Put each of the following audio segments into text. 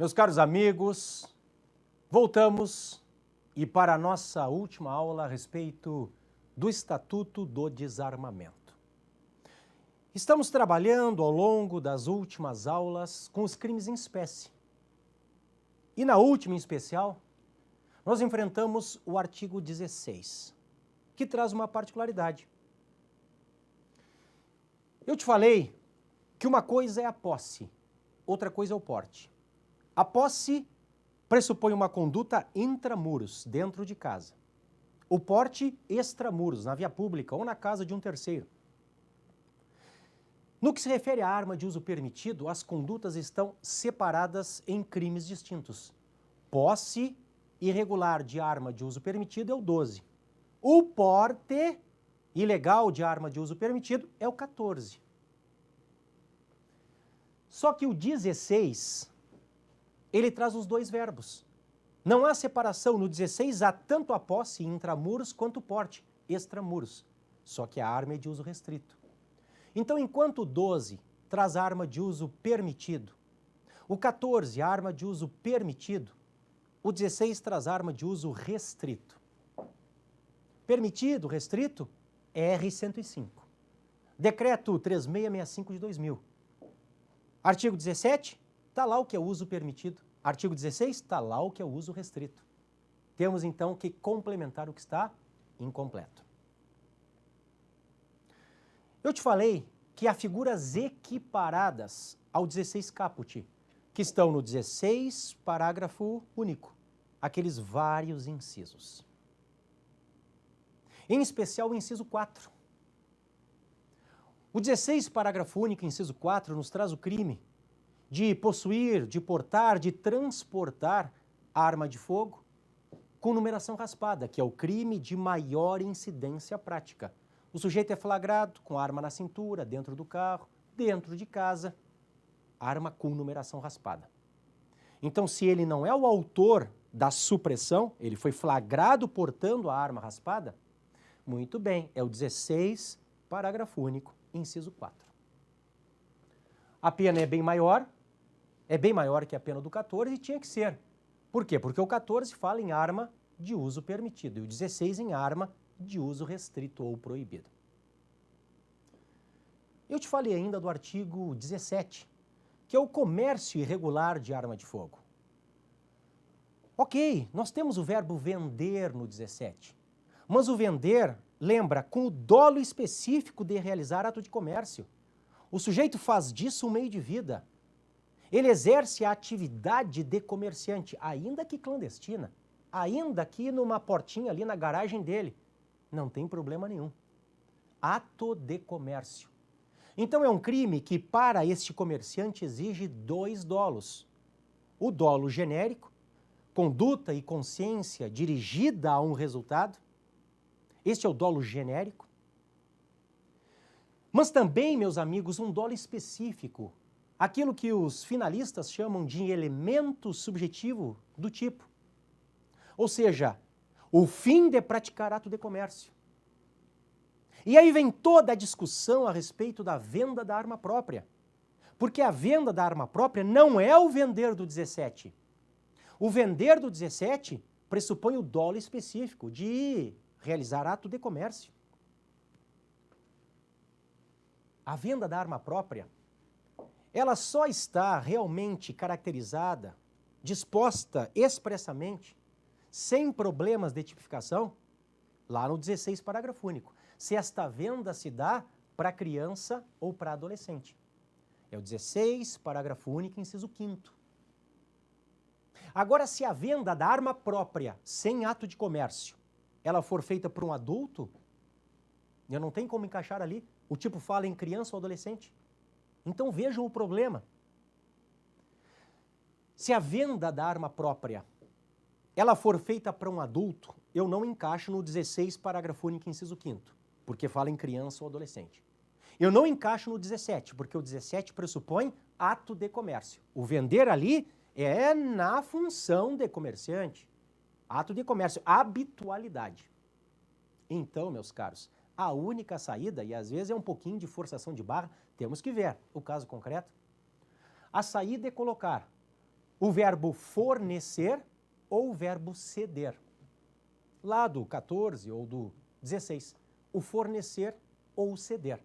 Meus caros amigos, voltamos e para a nossa última aula a respeito do Estatuto do Desarmamento. Estamos trabalhando ao longo das últimas aulas com os crimes em espécie. E na última em especial, nós enfrentamos o artigo 16, que traz uma particularidade. Eu te falei que uma coisa é a posse, outra coisa é o porte. A posse pressupõe uma conduta intramuros, dentro de casa. O porte, extramuros, na via pública ou na casa de um terceiro. No que se refere à arma de uso permitido, as condutas estão separadas em crimes distintos. Posse irregular de arma de uso permitido é o 12. O porte ilegal de arma de uso permitido é o 14. Só que o 16, ele traz os dois verbos. Não há separação no 16, há tanto a posse intramuros quanto o porte extramuros. Só que a arma é de uso restrito. Então, enquanto o 12 traz a arma de uso permitido, o 14, a arma de uso permitido, o 16 traz a arma de uso restrito. Permitido, restrito, é R105. Decreto 3665 de 2000. Artigo 17, está lá o que é uso permitido. Artigo 16, está lá o que é uso restrito. Temos, então, que complementar o que está incompleto. Eu te falei que há figuras equiparadas ao 16 caput, que estão no 16, parágrafo único, aqueles vários incisos. Em especial o inciso 4. O 16, parágrafo único, inciso 4, nos traz o crime de possuir, de portar, de transportar arma de fogo com numeração raspada, que é o crime de maior incidência prática. O sujeito é flagrado com a arma na cintura, dentro do carro, dentro de casa, arma com numeração raspada. Então, se ele não é o autor da supressão, ele foi flagrado portando a arma raspada, muito bem, é o 16, parágrafo único, inciso 4. A pena é bem maior que a pena do 14 e tinha que ser. Por quê? Porque o 14 fala em arma de uso permitido e o 16 em arma de uso restrito ou proibido. Eu te falei ainda do artigo 17, que é o comércio irregular de arma de fogo. Ok, nós temos o verbo vender no 17, mas o vender, lembra, com o dolo específico de realizar ato de comércio. O sujeito faz disso um meio de vida. Ele exerce a atividade de comerciante, ainda que clandestina, ainda que numa portinha ali na garagem dele. Não tem problema nenhum. Ato de comércio. Então é um crime que para este comerciante exige dois dolos. O dolo genérico, conduta e consciência dirigida a um resultado. Este é o dolo genérico. Mas também, meus amigos, um dolo específico. Aquilo que os finalistas chamam de elemento subjetivo do tipo. Ou seja, o fim de praticar ato de comércio. E aí vem toda a discussão a respeito da venda da arma própria. Porque a venda da arma própria não é o vender do 17. O vender do 17 pressupõe o dolo específico de realizar ato de comércio. A venda da arma própria, ela só está realmente caracterizada, disposta expressamente, sem problemas de tipificação, lá no 16, parágrafo único. Se esta venda se dá para criança ou para adolescente. É o 16, parágrafo único, inciso 5º. Agora, se a venda da arma própria, sem ato de comércio, ela for feita por um adulto, eu não tenho como encaixar ali, o tipo fala em criança ou adolescente. Então vejam o problema. Se a venda da arma própria, ela for feita para um adulto, eu não encaixo no 16, parágrafo único, inciso 5º, porque fala em criança ou adolescente. Eu não encaixo no 17, porque o 17 pressupõe ato de comércio. O vender ali é na função de comerciante. Ato de comércio, habitualidade. Então, meus caros, a única saída, e às vezes é um pouquinho de forçação de barra, temos que ver o caso concreto. A saída é colocar o verbo fornecer ou o verbo ceder. Lá do 14 ou do 16, o fornecer ou o ceder.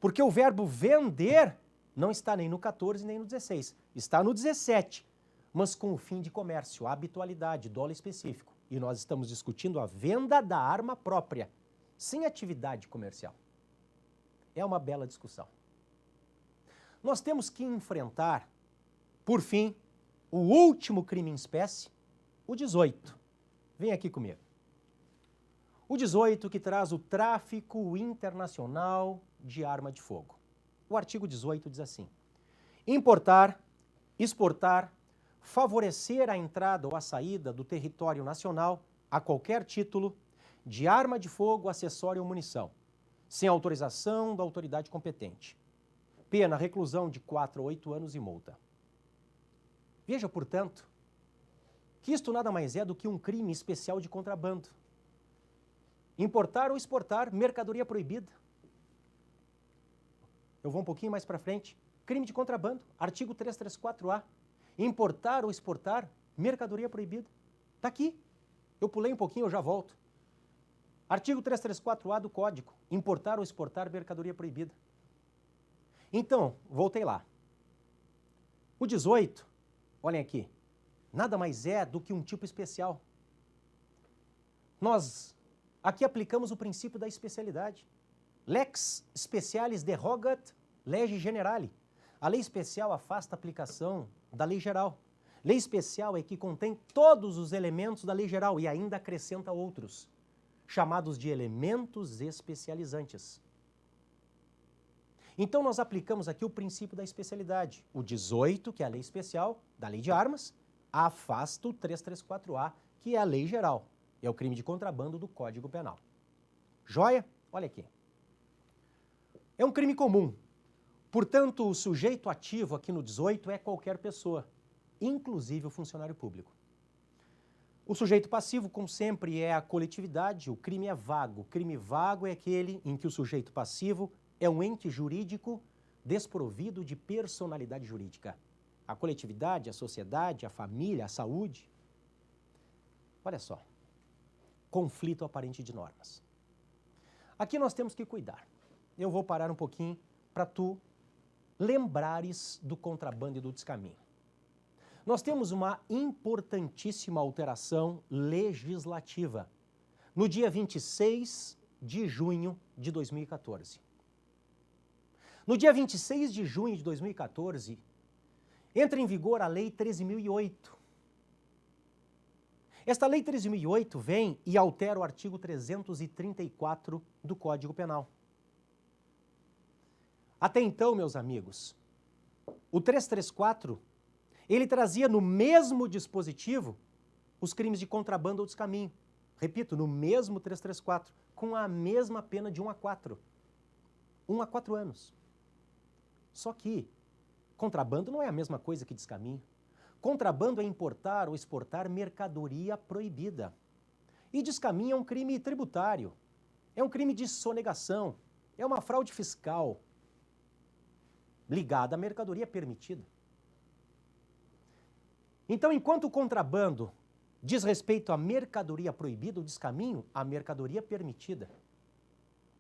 Porque o verbo vender não está nem no 14 nem no 16, está no 17, mas com o fim de comércio, habitualidade, dolo específico. E nós estamos discutindo a venda da arma própria, sem atividade comercial. É uma bela discussão. Nós temos que enfrentar, por fim, o último crime em espécie, o 18. Vem aqui comigo. O 18 que traz o tráfico internacional de arma de fogo. O artigo 18 diz assim: importar, exportar, favorecer a entrada ou a saída do território nacional, a qualquer título, de arma de fogo, acessório ou munição, sem autorização da autoridade competente. Pena, reclusão de 4 a 8 anos e multa. Veja, portanto, que isto nada mais é do que um crime especial de contrabando. Importar ou exportar mercadoria proibida. Eu vou um pouquinho mais para frente. Crime de contrabando, artigo 334-A. Importar ou exportar mercadoria proibida. Está aqui. Eu pulei um pouquinho, eu já volto. Artigo 334-A do Código. Importar ou exportar mercadoria proibida. Então, voltei lá. O 18, olhem aqui, nada mais é do que um tipo especial. Nós aqui aplicamos o princípio da especialidade. Lex specialis derogat lege generale. A lei especial afasta a aplicação da lei geral. Lei especial é que contém todos os elementos da lei geral e ainda acrescenta outros, chamados de elementos especializantes. Então nós aplicamos aqui o princípio da especialidade. O 18, que é a lei especial da lei de armas, afasta o 334-A, que é a lei geral. É o crime de contrabando do Código Penal. Joia? Olha aqui. É um crime comum. Portanto, o sujeito ativo aqui no 18 é qualquer pessoa, inclusive o funcionário público. O sujeito passivo, como sempre, é a coletividade. O crime é vago. O crime vago é aquele em que o sujeito passivo é um ente jurídico desprovido de personalidade jurídica. A coletividade, a sociedade, a família, a saúde. Olha só. Conflito aparente de normas. Aqui nós temos que cuidar. Eu vou parar um pouquinho para tu lembrares do contrabando e do descaminho. Nós temos uma importantíssima alteração legislativa no dia 26 de junho de 2014. No dia 26 de junho de 2014, entra em vigor a Lei 13.008. Esta Lei 13.008 vem e altera o artigo 334 do Código Penal. Até então, meus amigos, o 334, ele trazia no mesmo dispositivo os crimes de contrabando ou descaminho. Repito, no mesmo 334, com a mesma pena de 1 a 4. 1 a 4 anos. Só que contrabando não é a mesma coisa que descaminho. Contrabando é importar ou exportar mercadoria proibida. E descaminho é um crime tributário, é um crime de sonegação, é uma fraude fiscal ligada à mercadoria permitida. Então, enquanto o contrabando diz respeito à mercadoria proibida, o descaminho, à mercadoria permitida.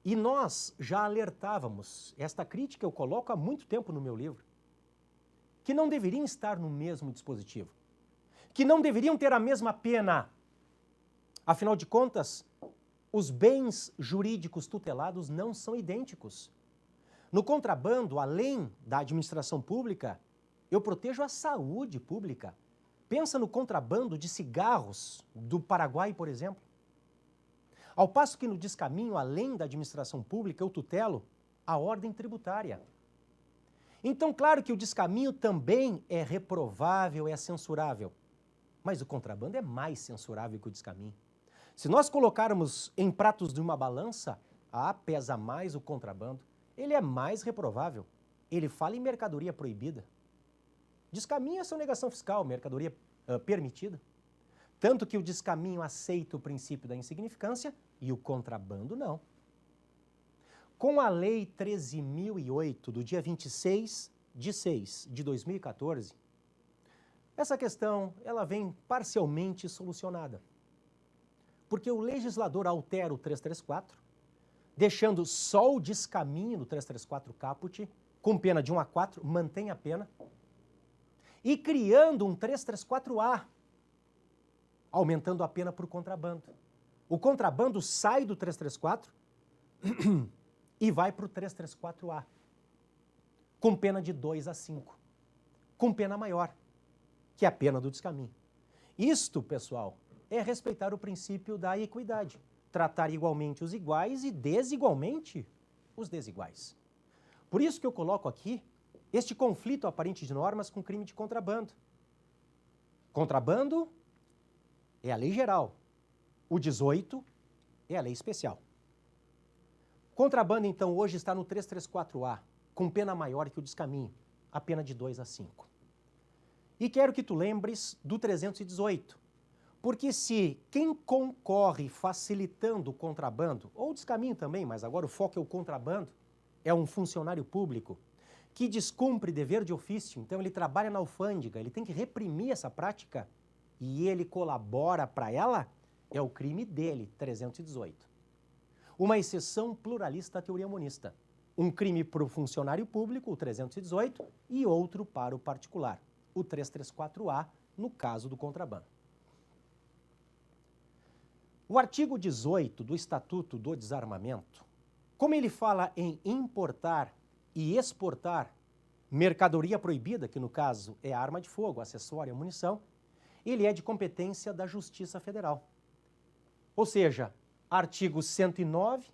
E nós já alertávamos, esta crítica eu coloco há muito tempo no meu livro, que não deveriam estar no mesmo dispositivo, que não deveriam ter a mesma pena. Afinal de contas, os bens jurídicos tutelados não são idênticos. No contrabando, além da administração pública, eu protejo a saúde pública. Pensa no contrabando de cigarros do Paraguai, por exemplo. Ao passo que no descaminho, além da administração pública, eu tutelo a ordem tributária. Então, claro que o descaminho também é reprovável, é censurável. Mas o contrabando é mais censurável que o descaminho. Se nós colocarmos em pratos de uma balança, pesa mais o contrabando. Ele é mais reprovável. Ele fala em mercadoria proibida. Descaminho é sonegação fiscal, mercadoria permitida. Tanto que o descaminho aceita o princípio da insignificância e o contrabando não. Com a Lei 13.008, do dia 26 de 6 de 2014, Essa questão, ela vem parcialmente solucionada, porque o legislador altera o 334, deixando só o descaminho no 334 caput, com pena de 1 a 4, mantém a pena, e criando um 334A, aumentando a pena para o contrabando. O contrabando sai do 334 e vai para o 334A, com pena de 2 a 5, com pena maior, que é a pena do descaminho. Isto, pessoal, é respeitar o princípio da equidade, tratar igualmente os iguais e desigualmente os desiguais. Por isso que eu coloco aqui este conflito aparente de normas com crime de contrabando. Contrabando é a lei geral, o 18 é a lei especial. Contrabando, então, hoje está no 334A, com pena maior que o descaminho, a pena de 2 a 5. E quero que tu lembres do 318, porque se quem concorre facilitando o contrabando, ou o descaminho também, mas agora o foco é o contrabando, é um funcionário público que descumpre dever de ofício, então ele trabalha na alfândega, ele tem que reprimir essa prática e ele colabora para ela, é o crime dele, 318. Uma exceção pluralista à teoria monista. Um crime para o funcionário público, o 318, e outro para o particular, o 334A, no caso do contrabando. O artigo 18 do Estatuto do Desarmamento, como ele fala em importar e exportar mercadoria proibida, que no caso é arma de fogo, acessório, munição, ele é de competência da Justiça Federal. Ou seja, artigo 109,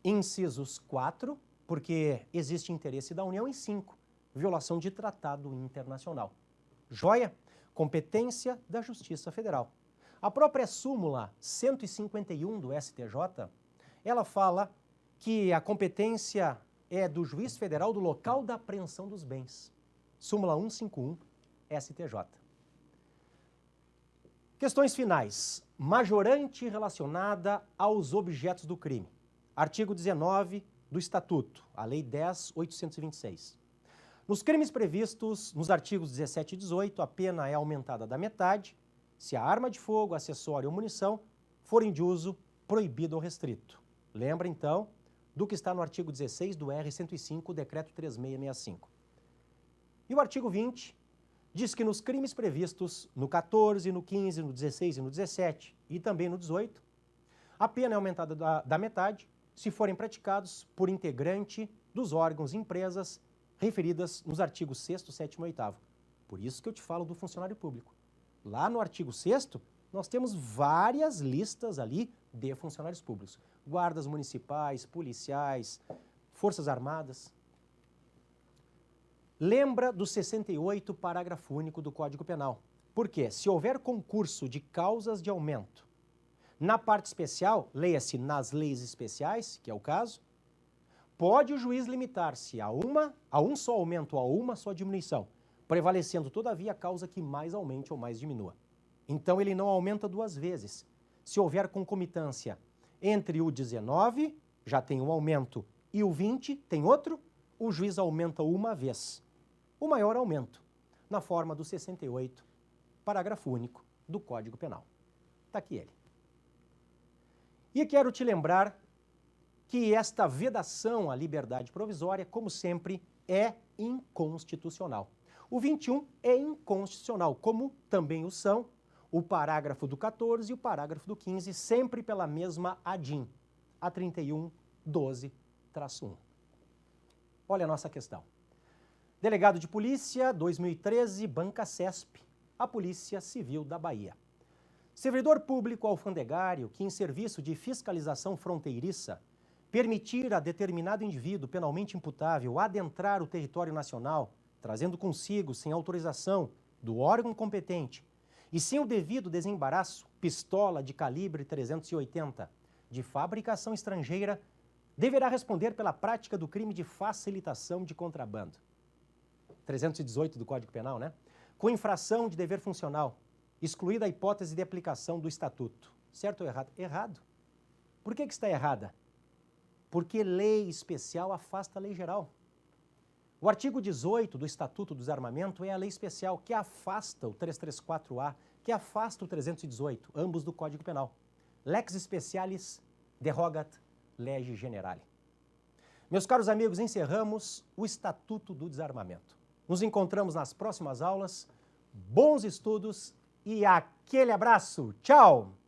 incisos 4, porque existe interesse da União, e 5, violação de tratado internacional. Joia? Competência da Justiça Federal. A própria súmula 151 do STJ, ela fala que a competência é do juiz federal do local da apreensão dos bens. Súmula 151, STJ. Questões finais. Majorante relacionada aos objetos do crime. Artigo 19 do Estatuto, a Lei 10.826. Nos crimes previstos nos artigos 17 e 18, a pena é aumentada da metade se a arma de fogo, acessório ou munição forem de uso proibido ou restrito. Lembra, então, do que está no artigo 16 do R105, Decreto 3665. E o artigo 20 diz que nos crimes previstos no 14, no 15, no 16 e no 17 e também no 18, a pena é aumentada da metade se forem praticados por integrante dos órgãos e empresas referidas nos artigos 6º, 7º e 8º. Por isso que eu te falo do funcionário público. Lá no artigo 6º, nós temos várias listas ali de funcionários públicos. Guardas municipais, policiais, forças armadas. Lembra do 68, parágrafo único do Código Penal. Porque se houver concurso de causas de aumento, na parte especial, leia-se nas leis especiais, que é o caso, pode o juiz limitar-se a um só aumento ou a uma só diminuição, prevalecendo, todavia, a causa que mais aumente ou mais diminua. Então, ele não aumenta duas vezes. Se houver concomitância entre o 19, já tem um aumento, e o 20, tem outro, o juiz aumenta uma vez. O maior aumento, na forma do 68, parágrafo único do Código Penal. Está aqui ele. E quero te lembrar que esta vedação à liberdade provisória, como sempre, é inconstitucional. O 21 é inconstitucional, como também o são o parágrafo do 14 e o parágrafo do 15, sempre pela mesma ADIM, a 31.12-1. Olha a nossa questão. Delegado de Polícia, 2013, Banca CESP, a Polícia Civil da Bahia. Servidor público alfandegário que, em serviço de fiscalização fronteiriça, permitir a determinado indivíduo penalmente imputável adentrar o território nacional, trazendo consigo, sem autorização do órgão competente e sem o devido desembaraço, pistola de calibre 380 de fabricação estrangeira, deverá responder pela prática do crime de facilitação de contrabando. 318 do Código Penal, né? Com infração de dever funcional, excluída a hipótese de aplicação do Estatuto. Certo ou errado? Errado. Por que está errada? Porque lei especial afasta a lei geral. O artigo 18 do Estatuto do Desarmamento é a lei especial que afasta o 334-A, que afasta o 318, ambos do Código Penal. Lex specialis derogat lege generale. Meus caros amigos, encerramos o Estatuto do Desarmamento. Nos encontramos nas próximas aulas. Bons estudos e aquele abraço. Tchau!